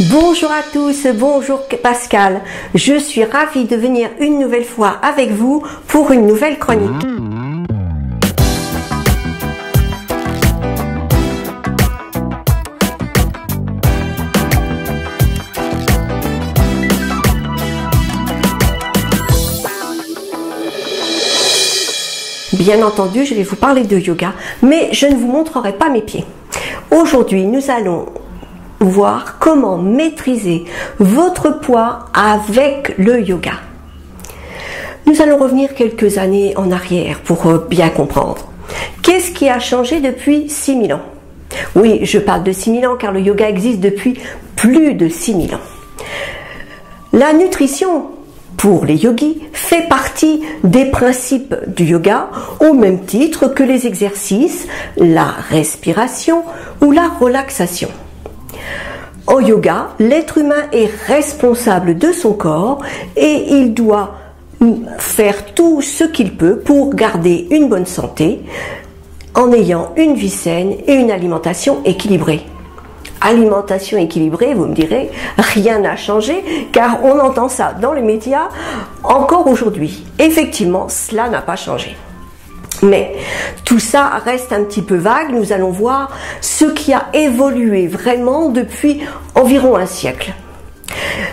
Bonjour à tous, bonjour Pascal. Je suis ravie de venir une nouvelle fois avec vous pour une nouvelle chronique. Bien entendu, je vais vous parler de yoga, mais je ne vous montrerai pas mes pieds. Aujourd'hui, nous allons voir comment maîtriser votre poids avec le yoga. Nous allons revenir quelques années en arrière pour bien comprendre. Qu'est-ce qui a changé depuis 6000 ans? Oui, je parle de 6000 ans car le yoga existe depuis plus de 6000 ans. La nutrition, pour les yogis, fait partie des principes du yoga au même titre que les exercices, la respiration ou la relaxation. En yoga, l'être humain est responsable de son corps et il doit faire tout ce qu'il peut pour garder une bonne santé en ayant une vie saine et une alimentation équilibrée. Alimentation équilibrée, vous me direz, rien n'a changé car on entend ça dans les médias encore aujourd'hui. Effectivement, cela n'a pas changé. Mais tout ça reste un petit peu vague. Nous allons voir ce qui a évolué vraiment depuis environ un siècle.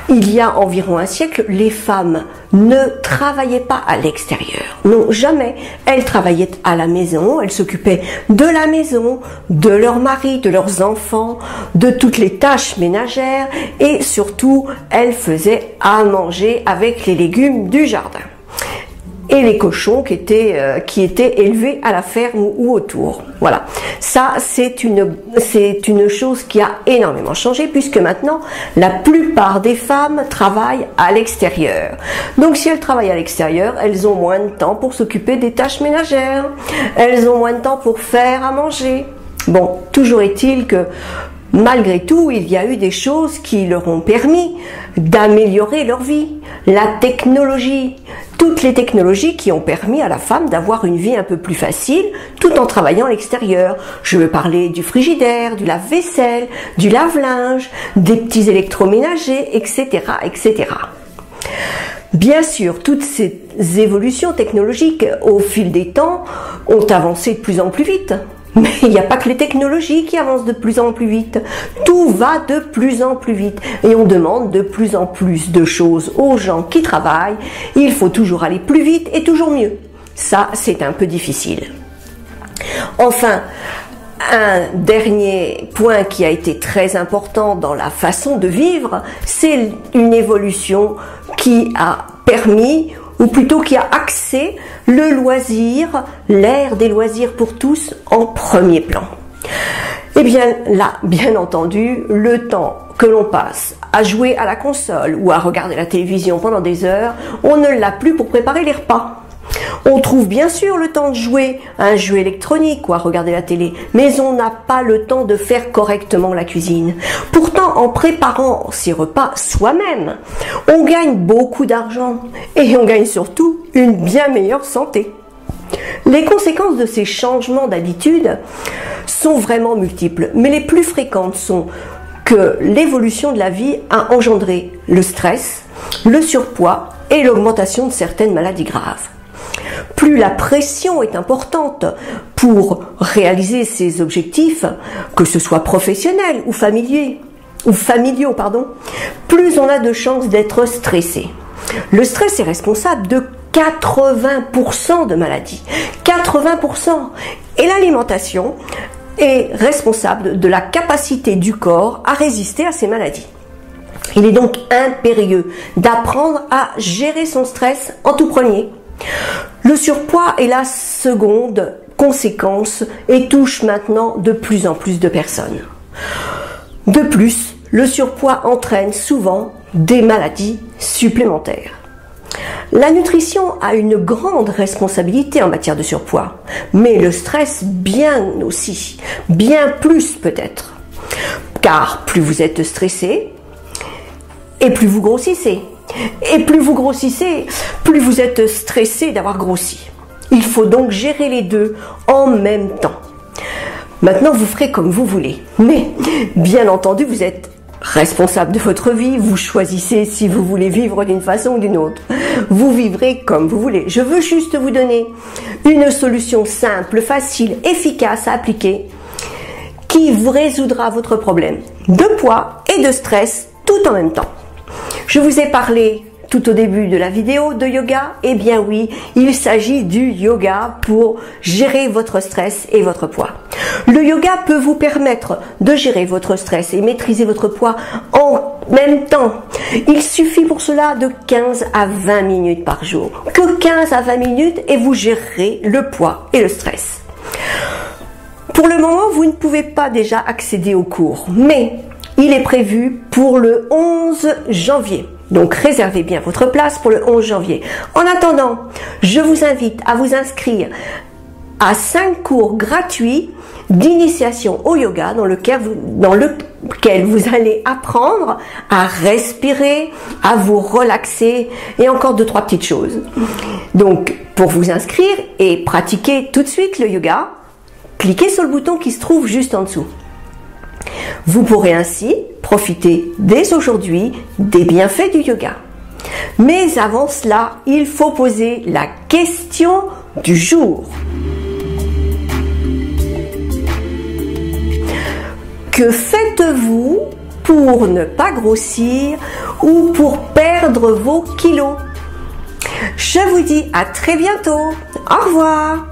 Il y a environ un siècle, les femmes ne travaillaient pas à l'extérieur. Non, jamais. Elles travaillaient à la maison, elles s'occupaient de la maison, de leur mari, de leurs enfants, de toutes les tâches ménagères et surtout, elles faisaient à manger avec les légumes du jardin. Et les cochons qui étaient élevés à la ferme ou autour. Voilà. Ça, c'est une chose qui a énormément changé puisque maintenant, la plupart des femmes travaillent à l'extérieur. Donc, si elles travaillent à l'extérieur, elles ont moins de temps pour s'occuper des tâches ménagères. Elles ont moins de temps pour faire à manger. Bon, toujours est-il que malgré tout, il y a eu des choses qui leur ont permis d'améliorer leur vie. La technologie, toutes les technologies qui ont permis à la femme d'avoir une vie un peu plus facile tout en travaillant à l'extérieur. Je veux parler du frigidaire, du lave-vaisselle, du lave-linge, des petits électroménagers, etc., etc. Bien sûr, toutes ces évolutions technologiques au fil des temps ont avancé de plus en plus vite. Mais il n'y a pas que les technologies qui avancent de plus en plus vite. Tout va de plus en plus vite. Et on demande de plus en plus de choses aux gens qui travaillent. Il faut toujours aller plus vite et toujours mieux. Ça, c'est un peu difficile. Enfin, un dernier point qui a été très important dans la façon de vivre, c'est une évolution qui a permis ou plutôt qui a axé le loisir, l'ère des loisirs pour tous en premier plan. Et bien là, bien entendu, le temps que l'on passe à jouer à la console ou à regarder la télévision pendant des heures, on ne l'a plus pour préparer les repas. On trouve bien sûr le temps de jouer à un jeu électronique ou à regarder la télé, mais on n'a pas le temps de faire correctement la cuisine. Pourtant, en préparant ces repas soi-même, on gagne beaucoup d'argent et on gagne surtout une bien meilleure santé. Les conséquences de ces changements d'habitude sont vraiment multiples, mais les plus fréquentes sont que l'évolution de la vie a engendré le stress, le surpoids et l'augmentation de certaines maladies graves. Plus la pression est importante pour réaliser ces objectifs, que ce soit professionnels ou familiaux, plus on a de chances d'être stressé. Le stress est responsable de 80% de maladies. 80%! Et l'alimentation est responsable de la capacité du corps à résister à ces maladies. Il est donc impérieux d'apprendre à gérer son stress en tout premier. Le surpoids est la seconde conséquence et touche maintenant de plus en plus de personnes. De plus, le surpoids entraîne souvent des maladies supplémentaires. La nutrition a une grande responsabilité en matière de surpoids, mais le stress bien aussi, bien plus peut-être. Car plus vous êtes stressé, et plus vous grossissez. Et plus vous grossissez, plus vous êtes stressé d'avoir grossi. Il faut donc gérer les deux en même temps. Maintenant, vous ferez comme vous voulez. Mais, bien entendu, vous êtes responsable de votre vie. Vous choisissez si vous voulez vivre d'une façon ou d'une autre. Vous vivrez comme vous voulez. Je veux juste vous donner une solution simple, facile, efficace à appliquer qui vous résoudra votre problème de poids et de stress tout en même temps. Je vous ai parlé tout au début de la vidéo de yoga. Eh bien oui, il s'agit du yoga pour gérer votre stress et votre poids. Le yoga peut vous permettre de gérer votre stress et maîtriser votre poids en même temps. Il suffit pour cela de 15 à 20 minutes par jour. Que 15 à 20 minutes et vous gérerez le poids et le stress. Pour le moment, vous ne pouvez pas déjà accéder au cours, mais il est prévu pour le 11 janvier. Donc réservez bien votre place pour le 11 janvier. En attendant, je vous invite à vous inscrire à 5 cours gratuits d'initiation au yoga dans lequel vous allez apprendre à respirer, à vous relaxer et encore 2-3 petites choses. Donc pour vous inscrire et pratiquer tout de suite le yoga, cliquez sur le bouton qui se trouve juste en dessous. Vous pourrez ainsi profiter dès aujourd'hui des bienfaits du yoga. Mais avant cela, il faut poser la question du jour. Que faites-vous pour ne pas grossir ou pour perdre vos kilos? Je vous dis à très bientôt. Au revoir.